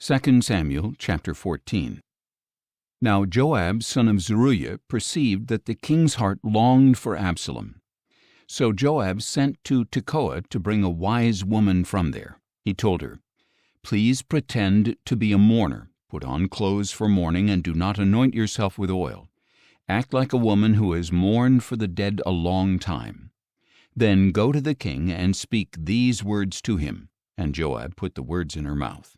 2 Samuel chapter 14. Now Joab son of Zeruiah perceived that the king's heart longed for Absalom. So Joab sent to Tekoa to bring a wise woman from there. He told her, "Please pretend to be a mourner. Put on clothes for mourning and do not anoint yourself with oil. Act like a woman who has mourned for the dead a long time. Then go to the king and speak these words to him." And Joab put the words in her mouth.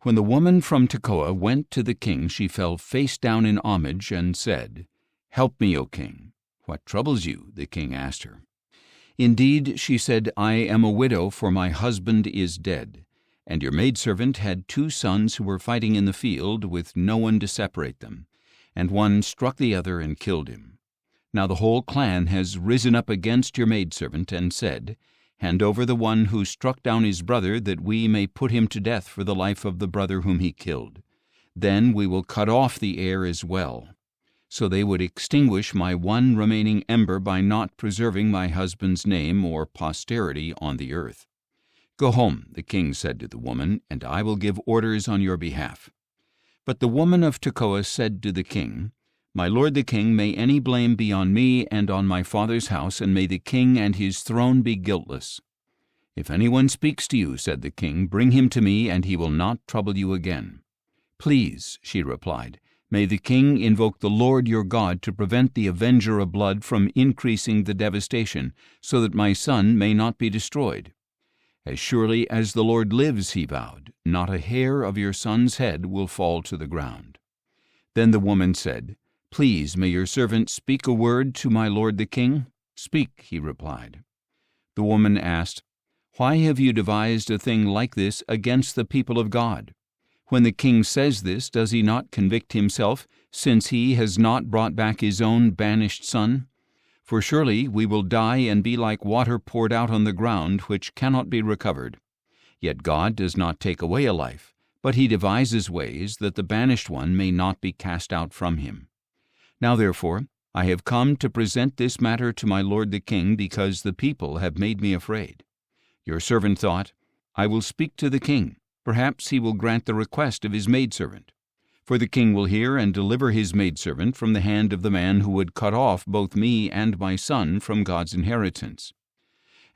When the woman from Tekoa went to the king, she fell face down in homage and said, "Help me, O king." "What troubles you?" the king asked her. "Indeed," she said, "I am a widow, for my husband is dead, and your maidservant had 2 sons who were fighting in the field with no one to separate them, and one struck the other and killed him. Now the whole clan has risen up against your maidservant and said, 'Hand over the one who struck down his brother, that we may put him to death for the life of the brother whom he killed. Then we will cut off the heir as well.' So they would extinguish my one remaining ember by not preserving my husband's name or posterity on the earth. Go home," the king said to the woman, "and I will give orders on your behalf." But the woman of Tekoa said to the king, "My lord the king, may any blame be on me and on my father's house, and may the king and his throne be guiltless." "If anyone speaks to you," said the king, "bring him to me, and he will not trouble you again." "Please," she replied, "may the king invoke the Lord your God to prevent the avenger of blood from increasing the devastation, so that my son may not be destroyed." "As surely as the Lord lives," he vowed, "not a hair of your son's head will fall to the ground." Then the woman said, "Please, may your servant speak a word to my lord the king?" "Speak," he replied. The woman asked, "Why have you devised a thing like this against the people of God? When the king says this, does he not convict himself, since he has not brought back his own banished son? For surely we will die and be like water poured out on the ground, which cannot be recovered. Yet God does not take away a life, but he devises ways that the banished one may not be cast out from him. Now therefore, I have come to present this matter to my lord the king, because the people have made me afraid. Your servant thought, I will speak to the king. Perhaps he will grant the request of his maidservant. For the king will hear and deliver his maidservant from the hand of the man who would cut off both me and my son from God's inheritance.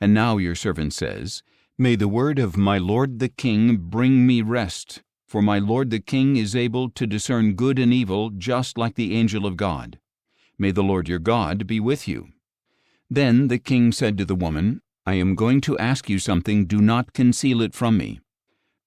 And now your servant says, May the word of my lord the king bring me rest, for my lord the king is able to discern good and evil, just like the angel of God. May the Lord your God be with you." Then the king said to the woman, "I am going to ask you something. Do not conceal it from me."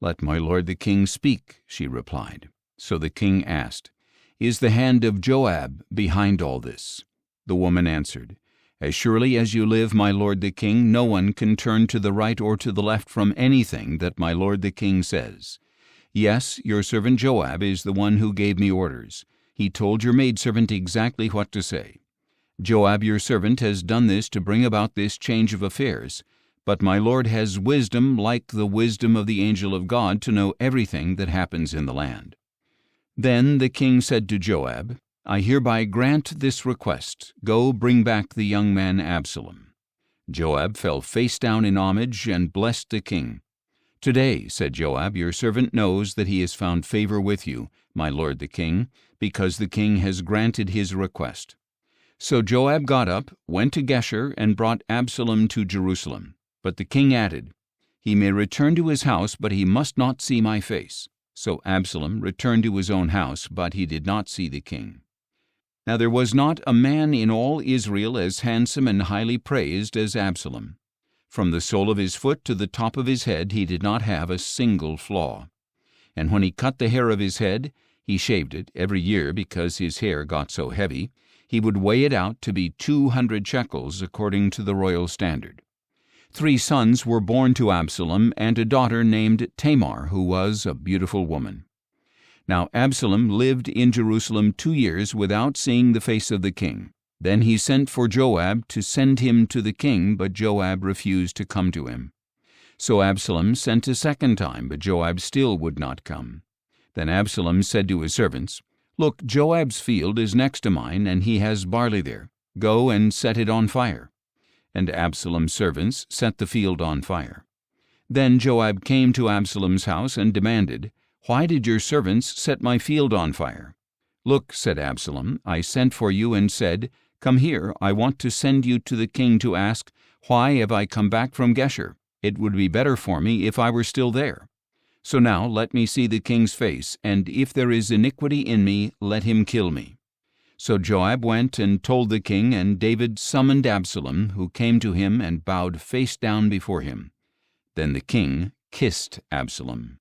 "Let my lord the king speak," she replied. So the king asked, "Is the hand of Joab behind all this?" The woman answered, "As surely as you live, my lord the king, no one can turn to the right or to the left from anything that my lord the king says. Yes, your servant Joab is the one who gave me orders. He told your maidservant exactly what to say. Joab your servant has done this to bring about this change of affairs, but my lord has wisdom like the wisdom of the angel of God to know everything that happens in the land." Then the king said to Joab, "I hereby grant this request. Go bring back the young man Absalom." Joab fell face down in homage and blessed the king. "Today," said Joab, "your servant knows that he has found favor with you, my lord the king, because the king has granted his request." So Joab got up, went to Geshur, and brought Absalom to Jerusalem. But the king added, "He may return to his house, but he must not see my face." So Absalom returned to his own house, but he did not see the king. Now there was not a man in all Israel as handsome and highly praised as Absalom. From the sole of his foot to the top of his head he did not have a single flaw. And when he cut the hair of his head, he shaved it every year because his hair got so heavy. He would weigh it out to be 200 shekels according to the royal standard. 3 sons were born to Absalom, and a daughter named Tamar, who was a beautiful woman. Now Absalom lived in Jerusalem 2 years without seeing the face of the king. Then he sent for Joab to send him to the king, but Joab refused to come to him. So Absalom sent a second time, but Joab still would not come. Then Absalom said to his servants, "Look, Joab's field is next to mine, and he has barley there. Go and set it on fire." And Absalom's servants set the field on fire. Then Joab came to Absalom's house and demanded, Why did your servants set my field on fire?" "Look," said Absalom, "I sent for you and said, 'Come here, I want to send you to the king to ask, why have I come back from Geshur? It would be better for me if I were still there. So now let me see the king's face, and if there is iniquity in me, let him kill me.'" So Joab went and told the king, and David summoned Absalom, who came to him and bowed face down before him. Then the king kissed Absalom.